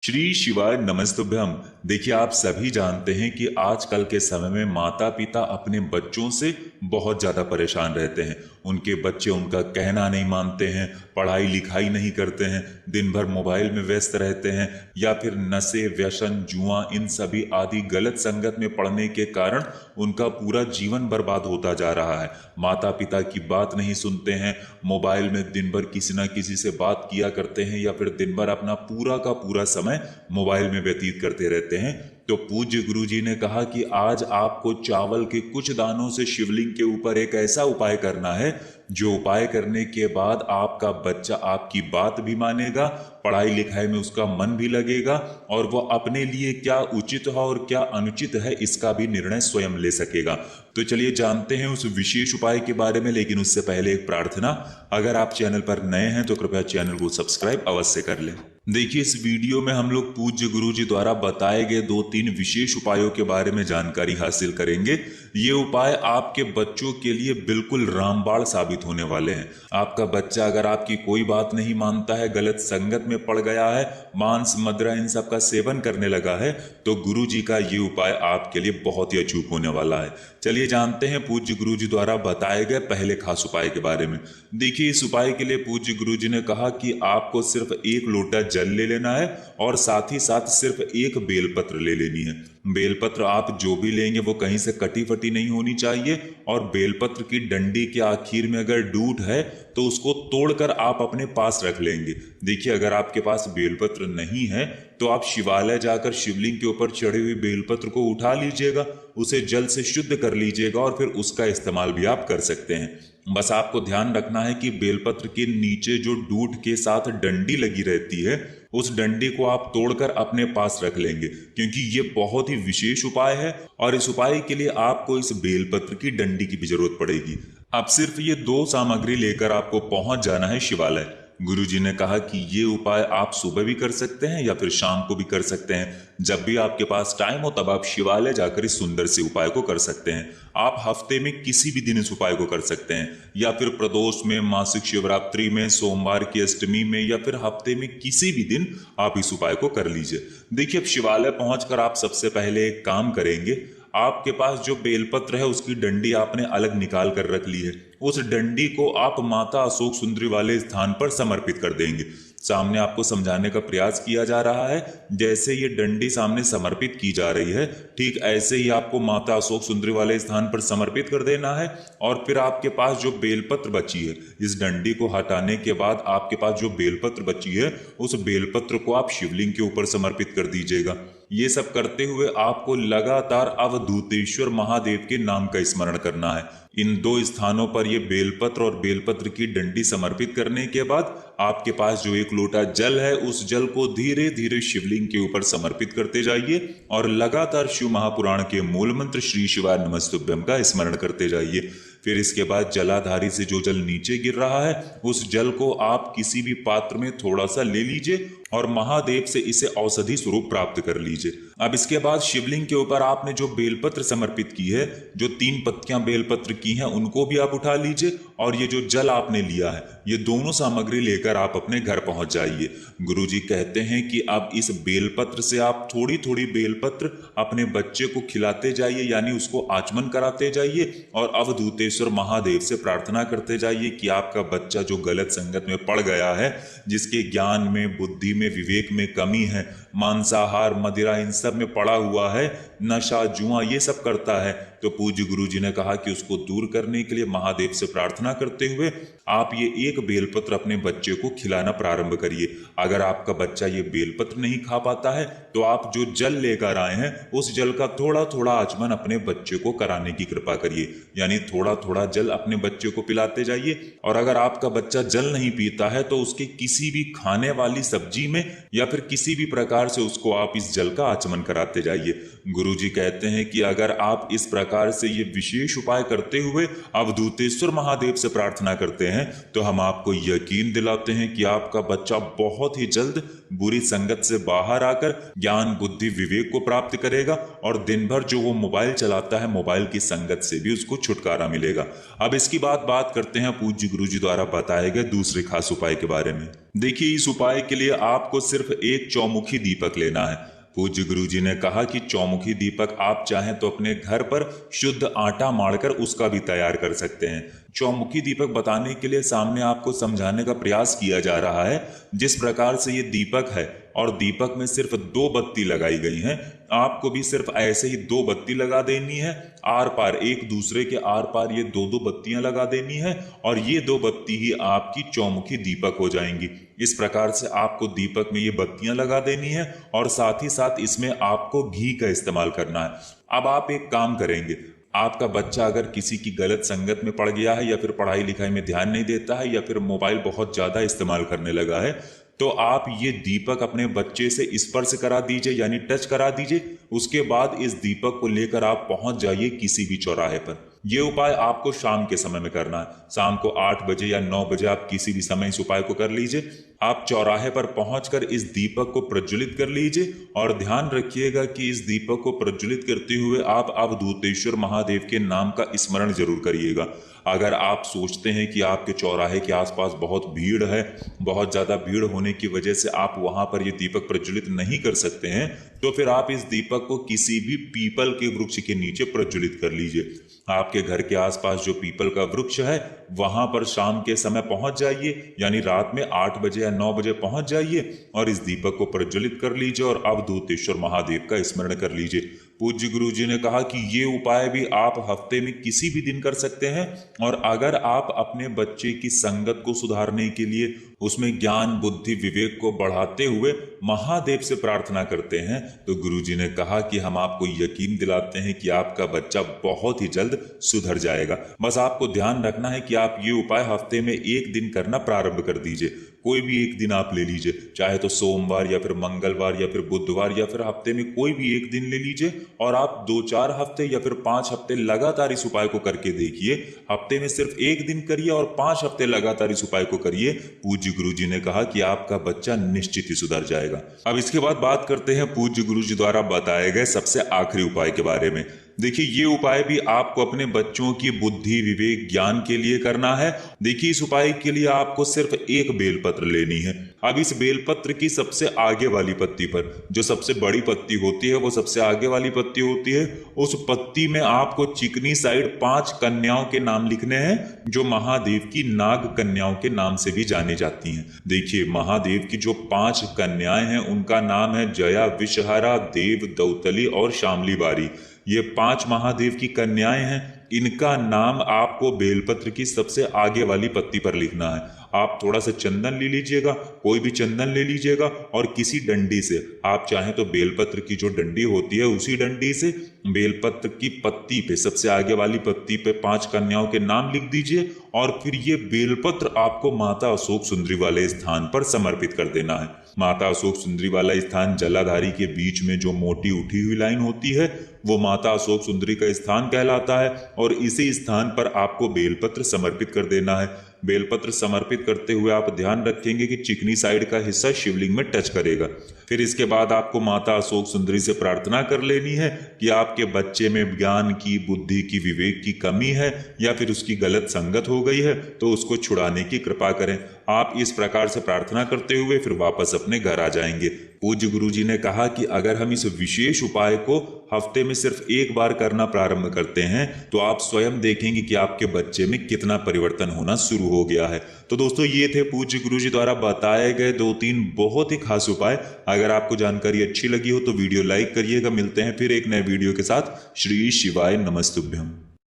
श्री शिवाय नमस्तुभ्यम। देखिए, आप सभी जानते हैं कि आजकल के समय में माता पिता अपने बच्चों से बहुत ज़्यादा परेशान रहते हैं। उनके बच्चे उनका कहना नहीं मानते हैं, पढ़ाई लिखाई नहीं करते हैं, दिन भर मोबाइल में व्यस्त रहते हैं या फिर नशे, व्यसन, जुआ इन सभी आदि गलत संगत में पड़ने के कारण उनका पूरा जीवन बर्बाद होता जा रहा है। माता पिता की बात नहीं सुनते हैं, मोबाइल में दिन भर किसी न किसी से बात किया करते हैं या फिर दिन भर अपना पूरा का पूरा समय मोबाइल में व्यतीत करते रहते हैं। तो पूज्य गुरु जी ने कहा कि आज आपको चावल के कुछ दानों से शिवलिंग के ऊपर एक ऐसा उपाय करना है जो उपाय करने के बाद आपका बच्चा आपकी बात भी मानेगा, पढ़ाई लिखाई में उसका मन भी लगेगा और वह अपने लिए क्या उचित है और क्या अनुचित है इसका भी निर्णय स्वयं ले सकेगा। तो चलिए जानते हैं उस विशेष उपाय के बारे में, लेकिन उससे पहले एक प्रार्थना। अगर आप चैनल पर नए हैं तो कृपया चैनल को सब्सक्राइब अवश्य कर लें। देखिए, इस वीडियो में हम लोग पूज्य गुरु जी द्वारा बताए गए 2-3 विशेष उपायों के बारे में जानकारी हासिल करेंगे। ये उपाय आपके बच्चों के लिए बिल्कुल रामबाण साबित होने वाले हैं। आपका बच्चा अगर आपकी कोई बात नहीं मानता है, गलत संगत में पड़ गया है, मांस मदिरा इन सब का सेवन करने लगा है, तो गुरु जी का ये उपाय आपके लिए बहुत ही अचूक होने वाला है। चलिए जानते हैं पूज्य गुरु जी द्वारा बताए गए पहले खास उपाय के बारे में। देखिए, इस उपाय के लिए पूज्य गुरु जी ने कहा कि आपको सिर्फ 1 लोटा जल ले लेना है और साथ ही साथ सिर्फ 1 बेलपत्र ले लेनी है। बेलपत्र आप जो भी लेंगे वो कहीं से कटी फटी नहीं होनी चाहिए और बेलपत्र की डंडी के आखिर में अगर डूट है तो उसको तोड़कर आप अपने पास रख लेंगे। देखिए, अगर आपके पास बेलपत्र नहीं है तो आप शिवालय जाकर शिवलिंग के ऊपर चढ़े हुए बेलपत्र को उठा लीजिएगा, उसे जल से शुद्ध कर लीजिएगा और फिर उसका इस्तेमाल भी आप कर सकते हैं। बस आपको ध्यान रखना है कि बेलपत्र के नीचे जो डूट के साथ डंडी लगी रहती है उस डंडी को आप तोड़कर अपने पास रख लेंगे, क्योंकि ये बहुत ही विशेष उपाय है और इस उपाय के लिए आपको इस बेलपत्र की डंडी की भी जरूरत पड़ेगी। अब सिर्फ ये 2 सामग्री लेकर आपको पहुंच जाना है शिवालय। गुरुजी ने कहा कि ये उपाय आप सुबह भी कर सकते हैं या फिर शाम को भी कर सकते हैं। जब भी आपके पास टाइम हो तब आप शिवालय जाकर इस सुंदर से उपाय को कर सकते हैं। आप हफ्ते में किसी भी दिन इस उपाय को कर सकते हैं या फिर प्रदोष में, मासिक शिवरात्रि में, सोमवार की अष्टमी में या फिर हफ्ते में किसी भी दिन आप इस उपाय को कर लीजिए। देखिए, अब शिवालय पहुंचकर आप सबसे पहले एक काम करेंगे। आपके पास जो बेलपत्र है उसकी डंडी आपने अलग निकाल कर रख ली है। उस डंडी को आप माता अशोक सुंदरी वाले स्थान पर समर्पित कर देंगे। सामने आपको समझाने का प्रयास किया जा रहा है। जैसे ये डंडी सामने समर्पित की जा रही है, ठीक ऐसे ही आपको माता अशोक सुंदरी वाले स्थान पर समर्पित कर देना है। और फिर आपके पास जो बेलपत्र बची है, इस डंडी को हटाने के बाद आपके पास जो बेलपत्र बची है उस बेलपत्र को आप शिवलिंग के ऊपर समर्पित कर दीजिएगा। ये सब करते हुए आपको लगातार अवधूतेश्वर महादेव के नाम का स्मरण करना है। इन 2 स्थानों पर ये बेलपत्र और बेलपत्र की डंडी समर्पित करने के बाद आपके पास जो 1 लोटा जल है उस जल को धीरे धीरे शिवलिंग के ऊपर समर्पित करते जाइए और लगातार शिव महापुराण के मूल मंत्र श्री शिवाय नमस्तुभ्यम का स्मरण करते जाइए। फिर इसके बाद जलाधारी से जो जल नीचे गिर रहा है उस जल को आप किसी भी पात्र में थोड़ा सा ले लीजिए और महादेव से इसे औषधि स्वरूप प्राप्त कर लीजिए। अब इसके बाद शिवलिंग के ऊपर आपने जो बेलपत्र समर्पित की है, जो 3 पत्तियां बेलपत्र की हैं, उनको भी आप उठा लीजिए और ये जो जल आपने लिया है ये दोनों सामग्री लेकर आप अपने घर पहुंच जाइए। गुरुजी कहते हैं कि अब इस बेलपत्र से आप थोड़ी थोड़ी बेलपत्र अपने बच्चे को खिलाते जाइए, यानी उसको आचमन कराते जाइए और अवधूतेश्वर महादेव से प्रार्थना करते जाइए कि आपका बच्चा जो गलत संगत में पड़ गया है, जिसके ज्ञान में, बुद्धि में, विवेक में कमी है, मांसाहार, मदिरा इन सब में पड़ा हुआ है, नशा, जुआ ये सब करता है, तो पूज्य गुरु जी ने कहा कि उसको दूर करने के लिए महादेव से प्रार्थना करते हुए आप ये 1 बेलपत्र अपने बच्चे को खिलाना प्रारंभ करिए। अगर आपका बच्चा ये बेलपत्र नहीं खा पाता है तो आप जो जल लेकर आए हैं उस जल का थोड़ा थोड़ा आचमन अपने बच्चे को कराने की कृपा करिए, यानी थोड़ा थोड़ा जल अपने बच्चे को पिलाते जाइए। और अगर आपका बच्चा जल नहीं पीता है तो उसके किसी भी खाने वाली सब्जी में या फिर किसी भी प्रकार से उसको आप इस जल का आचमन कराते जाइए। गुरु जी कहते हैं कि अगर आप इस प्रकार प्रकार से ये विशेष उपाय करते हुए अवधूतेश्वर महादेव से प्रार्थना करते हैं तो हम आपको यकीन दिलाते हैं कि आपका बच्चा बहुत ही जल्द बुरी संगत से बाहर आकर ज्ञान बुद्धि विवेक को प्राप्त करेगा और दिन भर जो वो मोबाइल चलाता है मोबाइल की संगत से भी उसको छुटकारा मिलेगा। अब इसकी बात करते हैं पूज्य गुरु जी द्वारा बताए गए दूसरे खास उपाय के बारे में। देखिए, इस उपाय के लिए आपको सिर्फ एक चौमुखी दीपक लेना है। पूज्य गुरु जी ने कहा कि चौमुखी दीपक आप चाहें तो अपने घर पर शुद्ध आटा माड़कर उसका भी तैयार कर सकते हैं। चौमुखी दीपक बताने के लिए सामने आपको समझाने का प्रयास किया जा रहा है। जिस प्रकार से ये दीपक है और दीपक में सिर्फ 2 बत्ती लगाई गई हैं, आपको भी सिर्फ ऐसे ही 2 बत्ती लगा देनी है। आर पार एक दूसरे के आर पार ये 2 बत्तियां लगा देनी है और ये 2 बत्ती ही आपकी चौमुखी दीपक हो जाएंगी। इस प्रकार से आपको दीपक में ये बत्तियां लगा देनी है और साथ ही साथ इसमें आपको घी का इस्तेमाल करना है। अब आप एक काम करेंगे, आपका बच्चा अगर किसी की गलत संगत में पड़ गया है या फिर पढ़ाई लिखाई में ध्यान नहीं देता है या फिर मोबाइल बहुत ज्यादा इस्तेमाल करने लगा है, तो आप ये दीपक अपने बच्चे से स्पर्श करा दीजिए, यानी टच करा दीजिए। उसके बाद इस दीपक को लेकर आप पहुंच जाइए किसी भी चौराहे पर। यह उपाय आपको शाम के समय में करना है। शाम को 8 बजे या 9 बजे आप किसी भी समय इस उपाय को कर लीजिए। आप चौराहे पर पहुंचकर इस दीपक को प्रज्वलित कर लीजिए और ध्यान रखिएगा कि इस दीपक को प्रज्वलित करते हुए आप अवधूतेश्वर महादेव के नाम का स्मरण जरूर करिएगा। अगर आप सोचते हैं कि आपके चौराहे के आसपास बहुत भीड़ है, बहुत ज्यादा भीड़ होने की वजह से आप वहां पर यह दीपक प्रज्वलित नहीं कर सकते हैं, तो फिर आप इस दीपक को किसी भी पीपल के वृक्ष के नीचे प्रज्वलित कर लीजिए। आपके घर के आसपास जो पीपल का वृक्ष है वहां पर शाम के समय पहुंच जाइए, यानी रात में 8 बजे या 9 बजे पहुंच जाइए और इस दीपक को प्रज्वलित कर लीजिए और अवधूतेश्वर महादेव का स्मरण कर लीजिए। पूज्य गुरु जी ने कहा कि ये उपाय भी आप हफ्ते में किसी भी दिन कर सकते हैं और अगर आप अपने बच्चे की संगत को सुधारने के लिए उसमें ज्ञान बुद्धि विवेक को बढ़ाते हुए महादेव से प्रार्थना करते हैं तो गुरु जी ने कहा कि हम आपको यकीन दिलाते हैं कि आपका बच्चा बहुत ही जल्द सुधर जाएगा। बस आपको ध्यान रखना है कि आप ये उपाय हफ्ते में 1 दिन करना प्रारंभ कर दीजिए। कोई भी एक दिन आप ले लीजिए, चाहे तो सोमवार या फिर मंगलवार या फिर बुधवार या फिर हफ्ते में कोई भी एक दिन ले लीजिए और आप 2-4 हफ्ते या फिर 5 हफ्ते लगातार इस उपाय को करके देखिए। हफ्ते में सिर्फ 1 दिन करिए और 5 हफ्ते लगातार इस उपाय को करिए। पूज्य गुरु जी ने कहा कि आपका बच्चा निश्चित ही सुधर जाएगा। अब इसके बाद बात करते हैं पूज्य गुरु जी द्वारा बताए गए सबसे आखिरी उपाय के बारे में। देखिए, ये उपाय भी आपको अपने बच्चों की बुद्धि विवेक ज्ञान के लिए करना है। देखिए, इस उपाय के लिए आपको सिर्फ एक बेलपत्र लेनी है। अब इस बेलपत्र की सबसे आगे वाली पत्ती पर, जो सबसे बड़ी पत्ती होती है वो सबसे आगे वाली पत्ती होती है, उस पत्ती में आपको चिकनी साइड 5 कन्याओं के नाम लिखने हैं जो महादेव की नाग कन्याओं के नाम से भी जानी जाती हैं। देखिए, महादेव की जो 5 कन्याएं हैं उनका नाम है जया, विषहारा, देव, दौतली और शामली बारी। ये 5 महादेव की कन्याएं हैं। इनका नाम आपको बेलपत्र की सबसे आगे वाली पत्ती पर लिखना है। आप थोड़ा सा चंदन ले लीजिएगा, कोई भी चंदन ले लीजिएगा और किसी डंडी से, आप चाहें तो बेलपत्र की जो डंडी होती है उसी डंडी से बेलपत्र की पत्ती पे, सबसे आगे वाली पत्ती पे 5 कन्याओं के नाम लिख दीजिए और फिर ये बेलपत्र आपको माता अशोक सुंदरी वाले स्थान पर समर्पित कर देना है। माता अशोक सुंदरी वाला स्थान जलाधारी के बीच में जो मोटी उठी हुई लाइन होती है वो माता अशोक सुंदरी का स्थान कहलाता है और इसी स्थान पर आपको बेलपत्र समर्पित कर देना है। बेलपत्र समर्पित करते हुए आप ध्यान रखेंगे कि चिकनी साइड का हिस्सा शिवलिंग में टच करेगा। फिर इसके बाद आपको माता अशोक सुंदरी से प्रार्थना कर लेनी है कि आपके बच्चे में ज्ञान की बुद्धि की विवेक की कमी है या फिर उसकी गलत संगत हो गई है तो उसको छुड़ाने की कृपा करें। आप इस प्रकार से प्रार्थना करते हुए फिर वापस अपने घर आ जाएंगे। पूज्य गुरु जी ने कहा कि अगर हम इस विशेष उपाय को हफ्ते में सिर्फ 1 बार करना प्रारंभ करते हैं तो आप स्वयं देखेंगे कि आपके बच्चे में कितना परिवर्तन होना शुरू हो गया है। तो दोस्तों, ये थे पूज्य गुरु जी द्वारा बताए गए 2-3 बहुत ही खास उपाय। अगर आपको जानकारी अच्छी लगी हो तो वीडियो लाइक करिएगा। मिलते हैं फिर एक नए वीडियो के साथ। श्री शिवाय नमस्तुभ्यम।